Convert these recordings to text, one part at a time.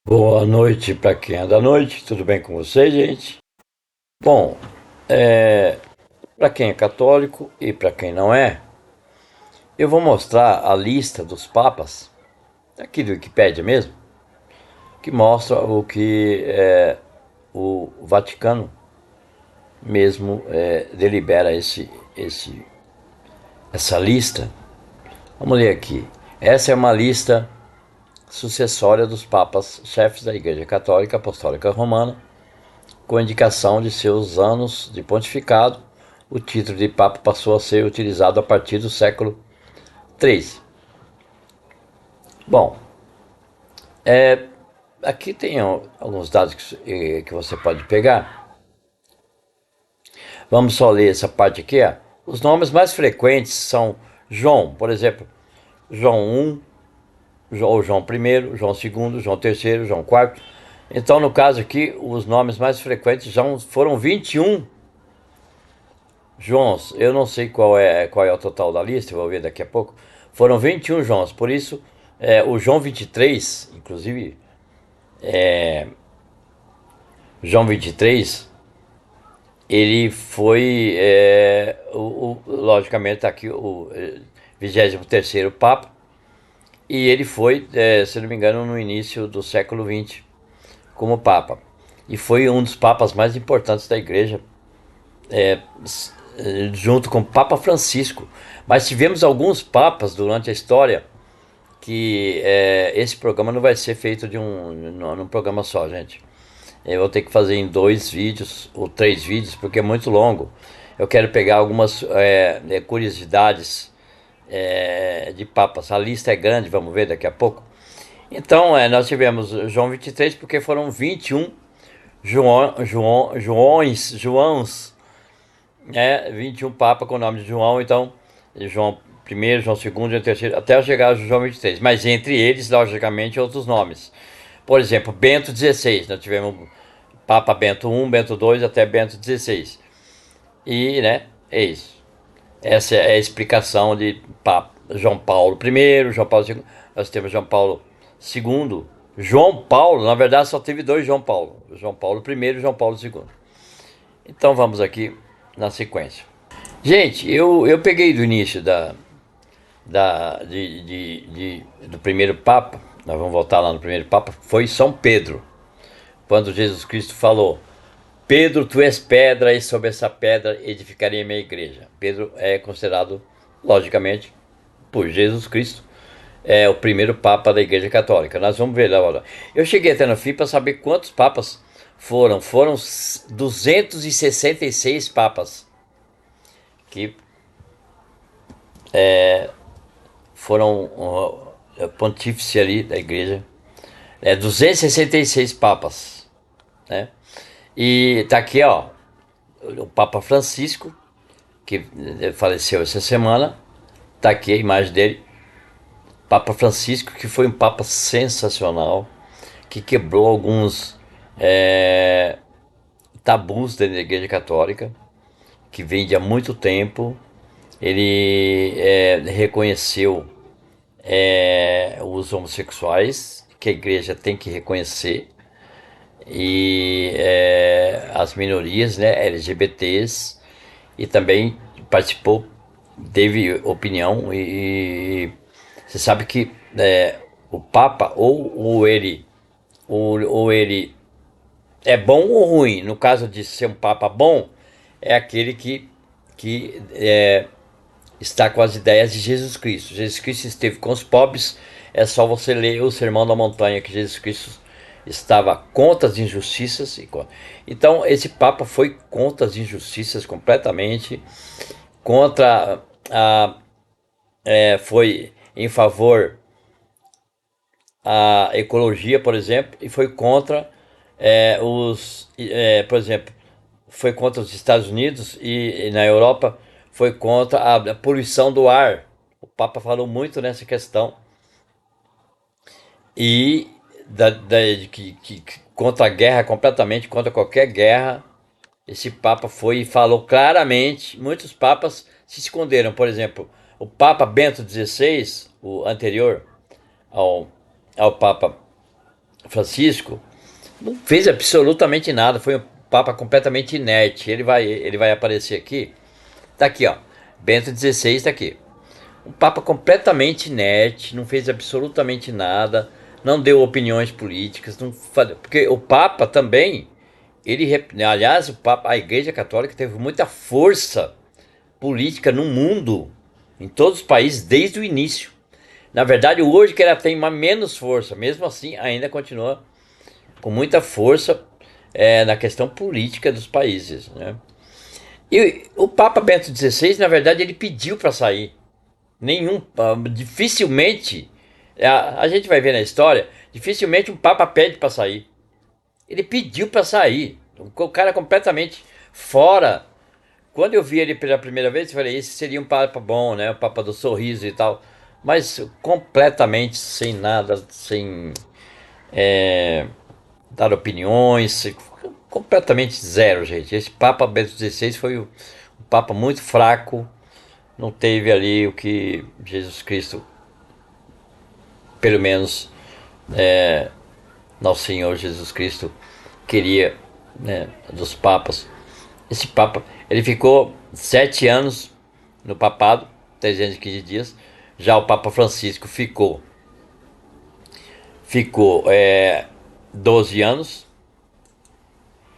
Boa noite para quem é da noite, tudo bem com vocês, gente? Bom, para quem é católico e para quem não é, eu vou mostrar a lista dos papas, aqui do Wikipédia mesmo, que mostra o que o Vaticano mesmo delibera essa lista. Vamos ler aqui. Essa é uma lista sucessória dos papas chefes da Igreja Católica Apostólica Romana, com indicação de seus anos de pontificado. O título de Papa passou a ser utilizado a partir do século III. Bom, aqui tem alguns dados que você pode pegar. Vamos só ler essa parte aqui. Ó. Os nomes mais frequentes são João, por exemplo, João I, ou João I, João II, João III, João IV. Então, no caso aqui, os nomes mais frequentes já foram 21 Joãos. Eu não sei qual é o total da lista, vou ver daqui a pouco. Foram 21 Joãos, por isso o João 23, inclusive, João 23, ele foi, logicamente, está aqui o 23º Papa, e ele foi, se não me engano, no início do século XX, como Papa. E foi um dos papas mais importantes da Igreja, junto com o Papa Francisco. Mas tivemos alguns papas durante a história que esse programa não vai ser feito num programa só, gente. Eu vou ter que fazer em 2 vídeos ou 3 vídeos, porque é muito longo. Eu quero pegar algumas curiosidades de papas. A lista é grande, vamos ver daqui a pouco. Então, nós tivemos João 23, porque foram 21 Joãos, 21 papas com o nome de João. Então, João I, João II, João III, até chegar a João 23. Mas entre eles, logicamente, outros nomes. Por exemplo, Bento XVI. Nós tivemos Papa Bento I, Bento II até Bento XVI. E, né, é isso. Essa é a explicação de Papa João Paulo I, João Paulo II. Nós temos João Paulo II. João Paulo, na verdade, só teve 2 João Paulo. João Paulo I e João Paulo II. Então vamos aqui na sequência. Gente, eu peguei do início do primeiro Papa. Nós vamos voltar lá no primeiro Papa. Foi São Pedro, quando Jesus Cristo falou: Pedro, tu és pedra, e sobre essa pedra edificarei a minha igreja. Pedro é considerado, logicamente, por Jesus Cristo, o primeiro Papa da Igreja Católica. Nós vamos ver lá agora. Eu cheguei até no fim para saber quantos papas foram. Foram 266 papas que foram pontífice ali da igreja. 266 papas, né? E tá aqui, ó, o Papa Francisco, que faleceu essa semana. Tá aqui a imagem dele. Papa Francisco, que foi um papa sensacional, que quebrou alguns tabus da Igreja Católica, que vem de há muito tempo. Ele reconheceu os homossexuais, que a igreja tem que reconhecer, e as minorias, né, LGBTs, e também participou, teve opinião, e você sabe que o Papa, ou ele é bom ou ruim. No caso de ser um Papa bom, é aquele que está com as ideias de Jesus Cristo. Jesus Cristo esteve com os pobres. É só você ler o Sermão da Montanha, que Jesus Cristo estava contra as injustiças. Então, esse Papa foi contra as injustiças completamente, contra foi em favor a ecologia, por exemplo, e foi contra por exemplo, foi contra os Estados Unidos, e na Europa foi contra a poluição do ar. O Papa falou muito nessa questão, e contra a guerra, completamente contra qualquer guerra. Esse Papa foi e falou claramente. Muitos papas se esconderam. Por exemplo, o Papa Bento XVI, o anterior ao Papa Francisco não fez absolutamente nada, foi um Papa completamente inerte. Ele vai aparecer aqui, tá aqui, ó. Bento XVI tá aqui. Um Papa completamente inerte, não fez absolutamente nada, não deu opiniões políticas, não, porque o Papa também, aliás, o Papa, a Igreja Católica teve muita força política no mundo, em todos os países, desde o início. Na verdade, hoje que ela tem uma menos força, mesmo assim, ainda continua com muita força na questão política dos países, né? E o Papa Bento XVI, na verdade, ele pediu para sair. Dificilmente, a gente vai ver na história, dificilmente um Papa pede para sair. Ele pediu para sair. O cara completamente fora. Quando eu vi ele pela primeira vez, eu falei, esse seria um Papa bom, né? O Papa do sorriso e tal. Mas completamente sem nada, sem dar opiniões, completamente zero, gente. Esse Papa Bento XVI foi um Papa muito fraco, não teve ali o que Jesus Cristo, pelo menos nosso Senhor Jesus Cristo, queria, né, dos papas. Esse Papa, ele ficou 7 anos no papado, 315 dias. Já o Papa Francisco ficou 12 anos.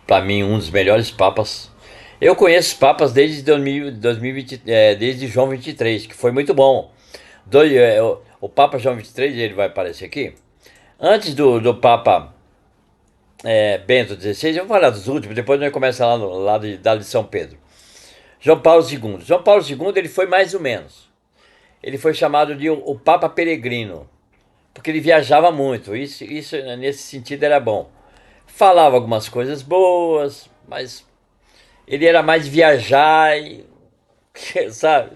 Para mim, um dos melhores papas. Eu conheço os papas desde 2020, desde João 23, que foi muito bom. O Papa João 23, ele vai aparecer aqui. Antes do Papa Bento XVI, eu vou falar dos últimos, depois nós começamos lá no lado de São Pedro. João Paulo II. João Paulo II, ele foi mais ou menos. Ele foi chamado de o Papa Peregrino, porque ele viajava muito. Isso nesse sentido era bom. Falava algumas coisas boas, mas ele era mais de viajar, sabe?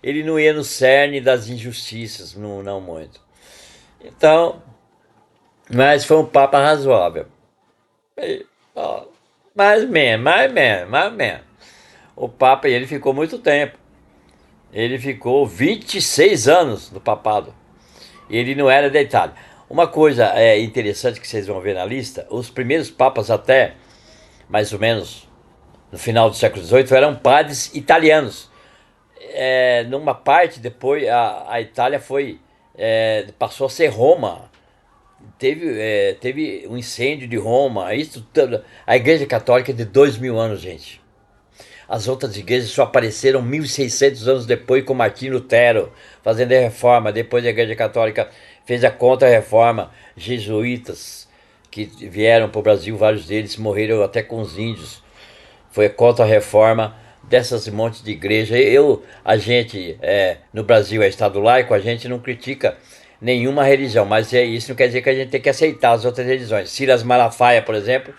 Ele não ia no cerne das injustiças, não, não muito. Então, mas foi um Papa razoável. E, ó, mais menos. O Papa, ele ficou muito tempo. Ele ficou 26 anos no papado. E ele não era da Itália. Uma coisa interessante que vocês vão ver na lista, os primeiros papas até mais ou menos no final do século XVIII eram padres italianos. Numa parte depois a Itália passou a ser Roma. Teve um incêndio de Roma. A Igreja Católica é de 2000 anos, gente. As outras igrejas só apareceram 1600 anos depois com Martinho Lutero fazendo a reforma. Depois a Igreja Católica fez a contra-reforma. Jesuítas que vieram para o Brasil, vários deles morreram até com os índios. Foi contra a reforma dessas montes de igreja. A gente, no Brasil é Estado laico, a gente não critica nenhuma religião, mas isso não quer dizer que a gente tem que aceitar as outras religiões. Silas Malafaia, por exemplo,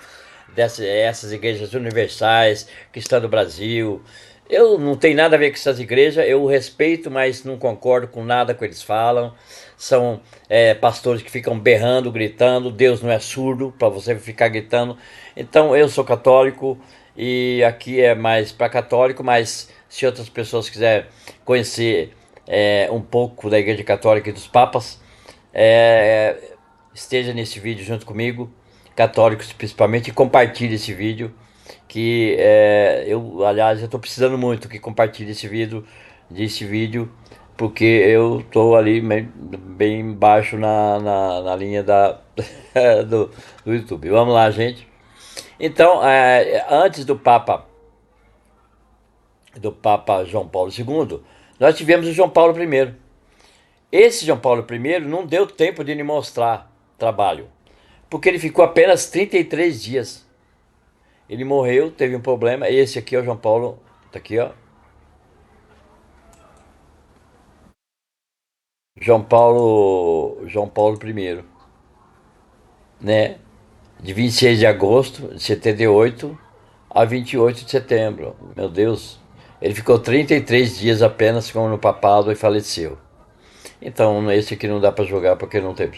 essas igrejas universais, Cristã do Brasil. Eu não tenho nada a ver com essas igrejas, eu respeito, mas não concordo com nada que eles falam. São pastores que ficam berrando, gritando. Deus não é surdo para você ficar gritando. Então eu sou católico e aqui é mais para católico, mas se outras pessoas quiserem conhecer um pouco da Igreja Católica e dos Papas, é, esteja nesse vídeo junto comigo, católicos principalmente, e compartilhe esse vídeo. Aliás, eu estou precisando muito que compartilhe desse vídeo, porque eu estou ali bem baixo na linha do YouTube. Vamos lá, gente. Então, antes do Papa João Paulo II, nós tivemos o João Paulo I. Esse João Paulo I não deu tempo de lhe mostrar trabalho, porque ele ficou apenas 33 dias. Ele morreu, teve um problema. Esse aqui é o João Paulo, tá aqui, ó. João Paulo I, né? De 26 de agosto de 78 a 28 de setembro. Meu Deus. Ele ficou 33 dias apenas como no papado e faleceu. Então, esse aqui não dá para jogar porque não tem.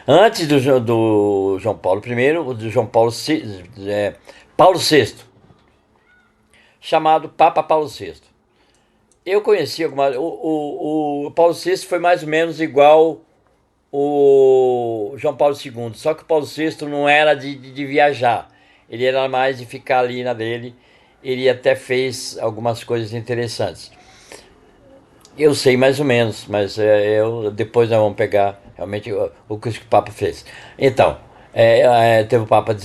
Antes do João Paulo I, o do João Paulo VI, chamado Papa Paulo VI. Eu conheci algumas. O Paulo VI foi mais ou menos igual o João Paulo II. Só que o Paulo VI não era de viajar, ele era mais de ficar ali na dele. Ele até fez algumas coisas interessantes. Eu sei mais ou menos, mas depois nós vamos pegar realmente o que o Papa fez. Então, teve o Papa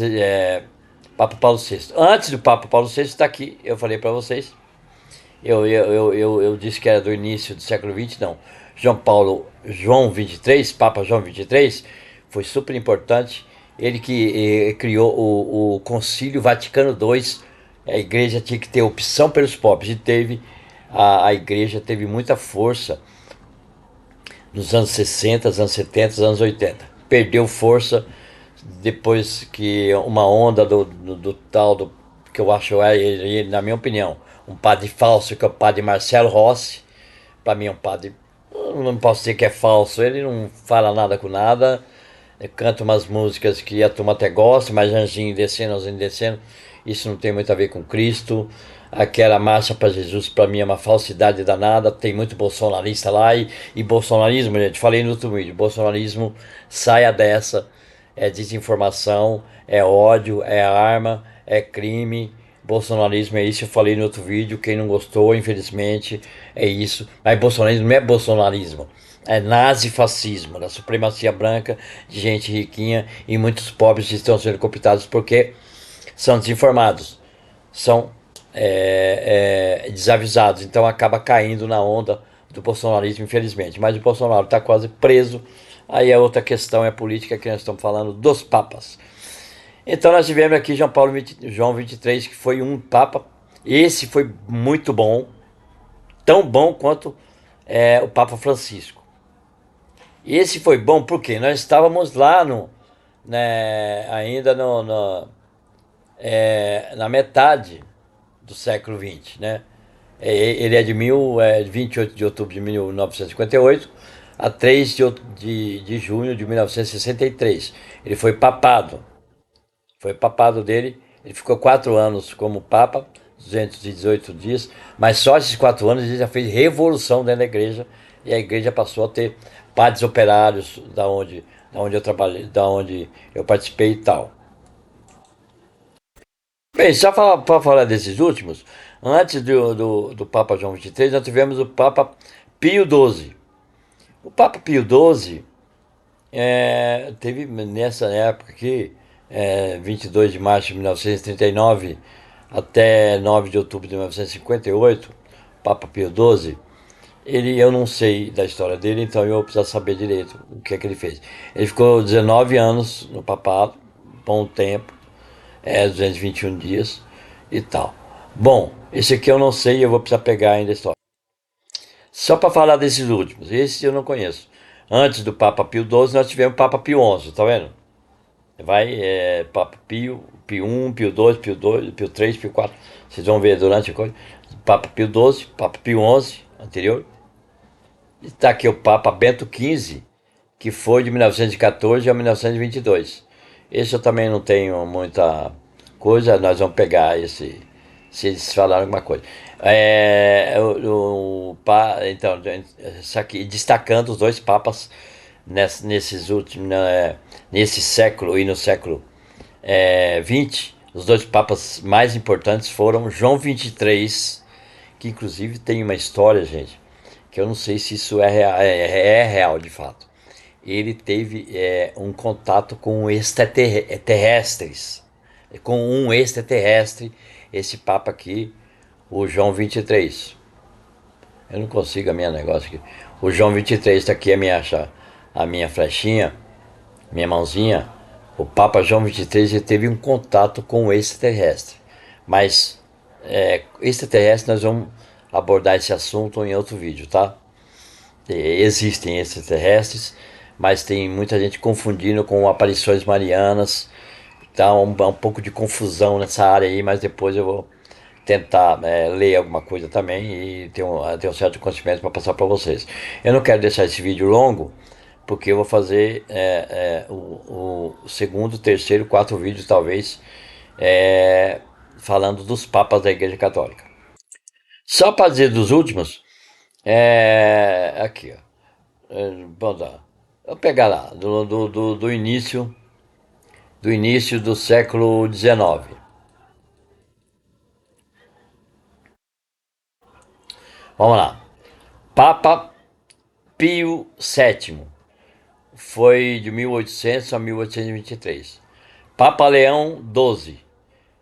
Paulo VI. Antes do Papa Paulo VI está aqui, eu falei para vocês. Eu disse que era do início do século XX, não. João 23, Papa João 23, foi super importante. Ele que criou o Concílio Vaticano II. A igreja tinha que ter opção pelos pobres e teve. A igreja teve muita força nos anos 60, anos 70, anos 80. Perdeu força depois que uma onda do tal, que eu acho, ele, na minha opinião, um padre falso, que é o padre Marcelo Rossi. Para mim é um padre, eu não posso dizer que é falso, ele não fala nada com nada, canta umas músicas que a turma até gosta, mas anjinho descendo, anjinho descendo, isso não tem muito a ver com Cristo. Aquela marcha para Jesus, para mim, é uma falsidade danada. Tem muito bolsonarista lá e bolsonarismo, gente, falei no outro vídeo, bolsonarismo, saia dessa, é desinformação, é ódio, é arma, é crime. Bolsonarismo é isso, eu falei no outro vídeo. Quem não gostou, infelizmente, é isso. Mas bolsonarismo não é bolsonarismo, é nazifascismo, da supremacia branca, de gente riquinha e muitos pobres estão sendo cooptados porque são desinformados, são desavisados, então acaba caindo na onda do bolsonarismo, infelizmente. Mas o Bolsonaro está quase preso. Aí a outra questão é a política, que nós estamos falando dos papas. Então nós tivemos aqui João 23, que foi um papa. Esse foi muito bom, tão bom quanto o Papa Francisco. Esse foi bom porque nós estávamos lá ainda na metade do século XX, né? Ele é de 28 de outubro de 1958 a 3 de junho de 1963. Ele foi papado dele. Ele ficou 4 anos como papa, 218 dias, mas só esses 4 anos ele já fez revolução dentro da igreja e a igreja passou a ter padres operários da onde eu trabalhei, da onde eu participei e tal. Bem, só para falar desses últimos, antes do Papa João XXIII, nós tivemos o Papa Pio XII. O Papa Pio XII teve nessa época aqui, 22 de março de 1939 até 9 de outubro de 1958, Papa Pio XII, eu não sei da história dele, então eu vou precisar saber direito o que é que ele fez. Ele ficou 19 anos no papado, bom tempo, 221 dias e tal. Bom, esse aqui eu não sei, eu vou precisar pegar ainda a história. Só para falar desses últimos, esse eu não conheço. Antes do Papa Pio XII, nós tivemos o Papa Pio XI, tá vendo? Papa Pio, Pio I, Pio II, Pio II, Pio III, Pio IV. Vocês vão ver durante a coisa. Papa Pio XII, Papa Pio XI, anterior. Está aqui o Papa Bento XV, que foi de 1914 a 1922. Esse eu também não tenho muita coisa, nós vamos pegar se eles falaram alguma coisa. Então, isso aqui, destacando os dois papas nesses últimos, nesse século e no século XX, os dois papas mais importantes foram João 23, que inclusive tem uma história, gente, que eu não sei se isso é real de fato. Ele teve um contato com extraterrestres, com um extraterrestre, esse Papa aqui, o João 23. Eu não consigo a minha negócio aqui. O João 23 está aqui a minha flechinha, minha mãozinha. O Papa João 23 ele teve um contato com o extraterrestre. Mas extraterrestre nós vamos abordar esse assunto em outro vídeo, tá? Existem extraterrestres, mas tem muita gente confundindo com aparições marianas. Tá um pouco de confusão nessa área aí, mas depois eu vou tentar ler alguma coisa também e ter um certo conhecimento para passar para vocês. Eu não quero deixar esse vídeo longo, porque eu vou fazer o segundo, terceiro, quarto vídeo talvez, falando dos papas da Igreja Católica. Só para dizer dos últimos, aqui, ó. Bom, Vou pegar lá, do início do século XIX. Vamos lá. Papa Pio VII foi de 1800 a 1823. Papa Leão XII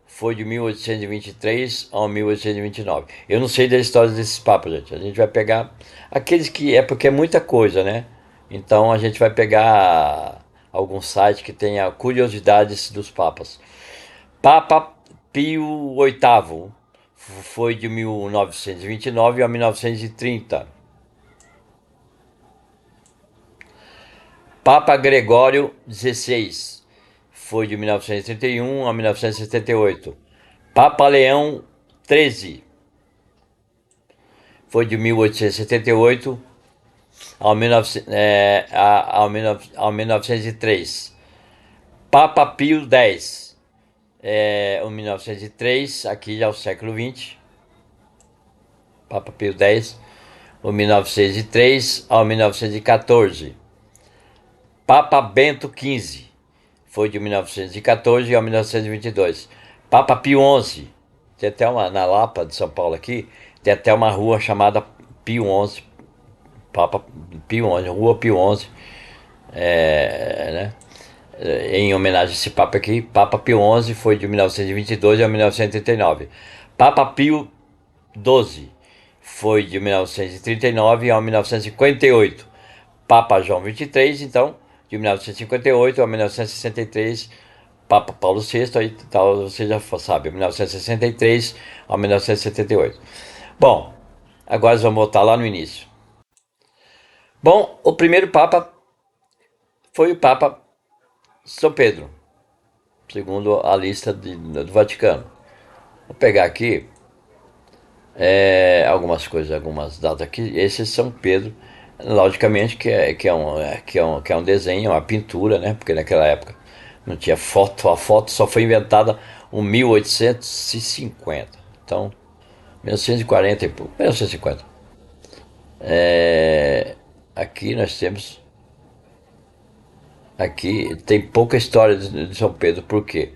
foi de 1823 a 1829. Eu não sei da história desses papas, gente. A gente vai pegar aqueles que é porque é muita coisa, né? Então a gente vai pegar algum site que tenha curiosidades dos papas. Papa Pio VIII foi de 1929 a 1930. Papa Gregório XVI foi de 1931 a 1978. Papa Leão XIII foi de 1878 ao 1903. Papa Pio X, 1903, aqui já é o século XX. Papa Pio X, o 1903 ao 1914. Papa Bento XV, foi de 1914 a 1922. Papa Pio XI, tem até uma, na Lapa de São Paulo aqui, tem até uma rua chamada Pio XI, Papa Pio XI, Rua Pio XI, né? Em homenagem a esse Papa aqui. Papa Pio XI foi de 1922 a 1939. Papa Pio XII foi de 1939 a 1958. Papa João XXIII, então, de 1958 a 1963. Papa Paulo VI, aí tal, você já sabe, 1963 a 1978. Bom, agora vamos voltar lá no início. Bom, o primeiro Papa foi o Papa São Pedro, segundo a lista do Vaticano. Vou pegar aqui algumas coisas, algumas datas aqui. Esse é São Pedro, logicamente que é um desenho, uma pintura, né? Porque naquela época não tinha foto, a foto só foi inventada em 1850. Então, 1940 e pouco, 1950. Aqui nós temos, aqui tem pouca história de São Pedro, por quê?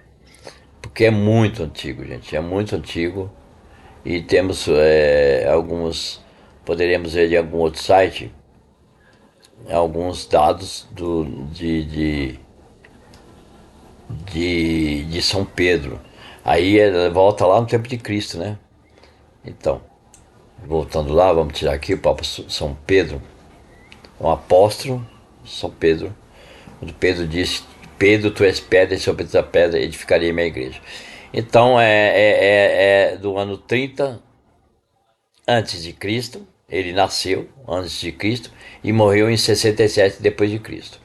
Porque é muito antigo, gente, é muito antigo. E temos alguns, poderíamos ver de algum outro site, alguns dados de São Pedro. Aí volta lá no tempo de Cristo, né? Então, voltando lá, vamos tirar aqui o Papa São Pedro, um apóstolo, São Pedro, quando Pedro disse: Pedro, tu és pedra, e sobre essa pedra edificarei minha igreja. Então é do ano 30 antes de Cristo. Ele nasceu antes de Cristo e morreu em 67 depois de Cristo.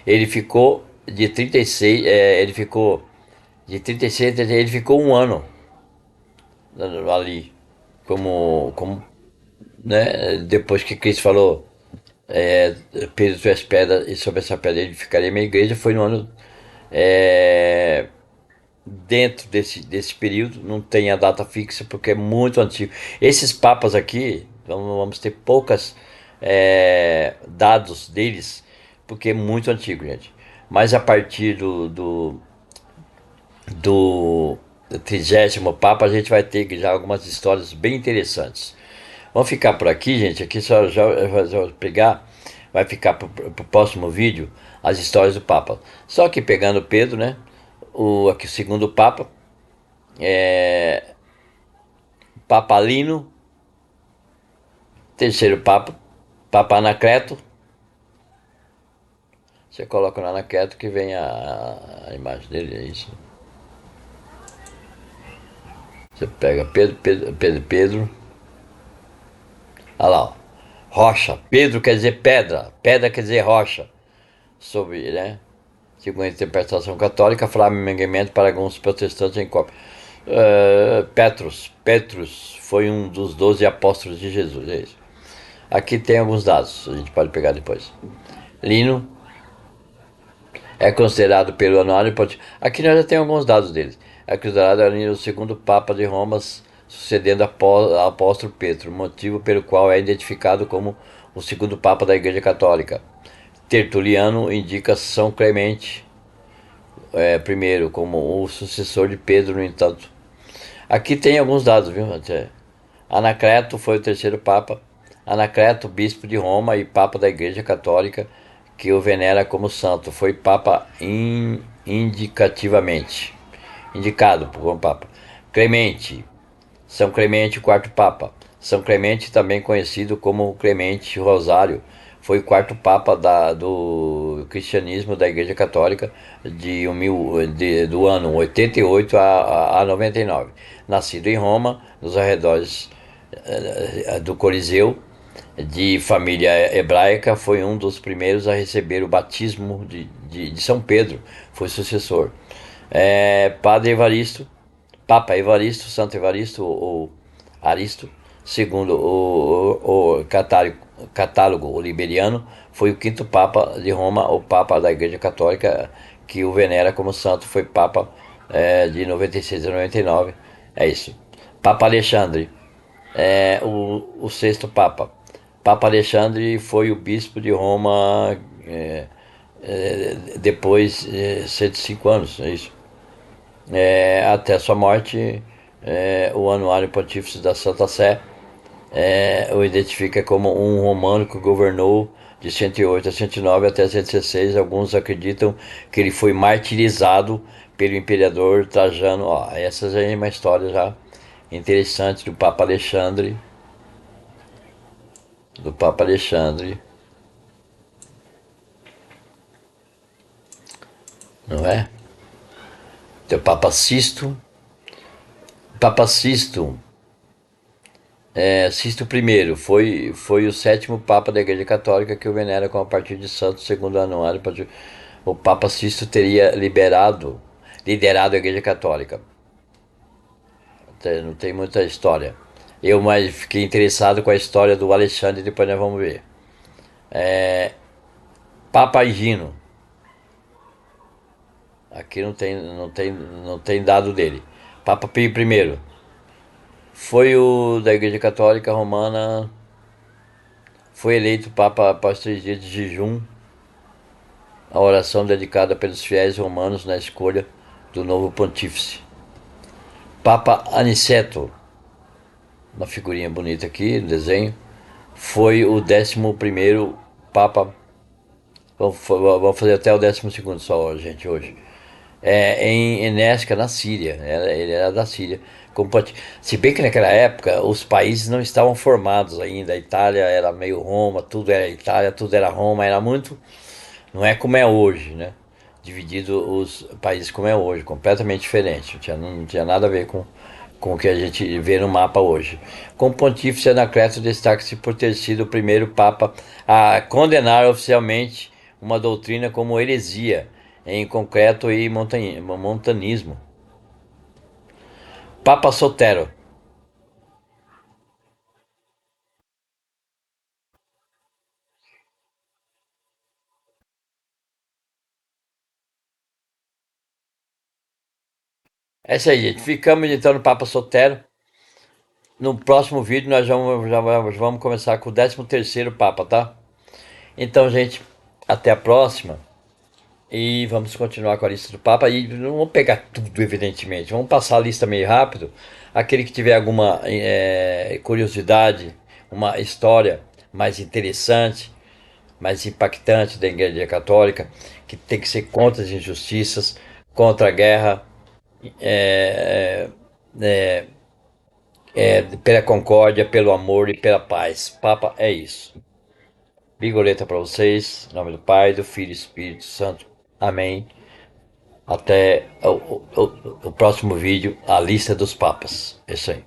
Ele ficou de 36, ele ficou de 36, ele ficou um ano ali como né, depois que Cristo falou, Pedro, tu és pedra, e sobre essa pedra ele ficaria minha igreja. Foi no ano dentro desse período, não tem a data fixa porque é muito antigo. Esses papas aqui, vamos ter poucas dados deles, porque é muito antigo, gente. Mas a partir do 30º Papa a gente vai ter já algumas histórias bem interessantes. Vamos ficar por aqui, gente. Aqui só já vou pegar, vai ficar para o próximo vídeo as histórias do Papa. Só que pegando Pedro, né? Aqui o segundo Papa, Papa Lino, terceiro Papa, Papa Anacleto. Você coloca no Anacleto que vem a imagem dele, é isso. Você pega Pedro. Olha lá, ó. Rocha. Pedro quer dizer pedra, pedra quer dizer rocha. Sobre, né? Segundo a interpretação católica, flamenguamente para alguns protestantes em cópia. Petrus foi um dos 12 apóstolos de Jesus, é isso. Aqui tem alguns dados, a gente pode pegar depois. Lino é considerado pelo anuário. Aqui nós já temos alguns dados deles. É considerado o segundo Papa de Roma, sucedendo ao apóstolo Pedro, motivo pelo qual é identificado como o segundo Papa da Igreja Católica. Tertuliano indica São Clemente primeiro como o sucessor de Pedro, no entanto. Aqui tem alguns dados, viu? Anacleto foi o terceiro papa. Anacleto, bispo de Roma e papa da Igreja Católica, que o venera como santo, foi papa indicativamente, indicado como papa. Clemente, São Clemente, o quarto papa. São Clemente, também conhecido como Clemente Rosário, foi o quarto papa do cristianismo da Igreja Católica do ano 88 a 99. Nascido em Roma, nos arredores do Coliseu, de família hebraica, foi um dos primeiros a receber o batismo de São Pedro, foi sucessor. Padre Evaristo, Papa Evaristo, Santo Evaristo ou Aristo, segundo o catálogo liberiano, foi o quinto Papa de Roma, o Papa da Igreja Católica, que o venera como santo, foi Papa de 96 a 99. É isso. Papa Alexandre, o sexto Papa. Papa Alexandre foi o bispo de Roma depois de 105 anos, é isso. Até sua morte, o Anuário Pontífice da Santa Sé o identifica como um romano que governou de 108 a 109 até 116. Alguns acreditam que ele foi martirizado pelo imperador Trajano. Ó, essa é uma história já interessante do Papa Alexandre, não é? Tem o Papa Sisto. Papa Sisto, Sisto I foi o sétimo Papa da Igreja Católica, que o venera com a partir de santo, segundo o anuário. O Papa Sisto teria liderado a Igreja Católica. Não tem muita história. Eu mais fiquei interessado com a história do Alexandre, depois nós vamos ver. Papa Higino. Aqui não tem dado dele. Papa Pio I. Foi o da Igreja Católica Romana. Foi eleito Papa após 3 dias de jejum. A oração dedicada pelos fiéis romanos na escolha do novo pontífice. Papa Aniceto, uma figurinha bonita aqui, desenho, foi o 11º Papa. Vamos fazer até o 12º só, gente, hoje. Em Enesca, na Síria. Ele era da Síria. Se bem que naquela época os países não estavam formados ainda. A Itália era meio Roma, tudo era Itália, tudo era Roma, era muito. Não é como é hoje, né? Dividido os países como é hoje, completamente diferente. Não tinha nada a ver com o que a gente vê no mapa hoje. Com o pontífice Anacleto, destaca-se por ter sido o primeiro papa a condenar oficialmente uma doutrina como heresia, em concreto e montanismo. Papa Sotero. É isso aí, gente. Ficamos então no Papa Sotero. No próximo vídeo nós já vamos começar com o 13º Papa, tá? Então, gente, até a próxima. E vamos continuar com a lista do Papa. E não vamos pegar tudo, evidentemente. Vamos passar a lista meio rápido. Aquele que tiver alguma curiosidade, uma história mais interessante, mais impactante da Igreja Católica, que tem que ser contra as injustiças, contra a guerra, é, é, pela concórdia, pelo amor e pela paz. Papa é isso. Bigoleta para vocês, em nome do Pai, do Filho e do Espírito Santo. Amém. Até o próximo vídeo, a lista dos papas. É isso aí.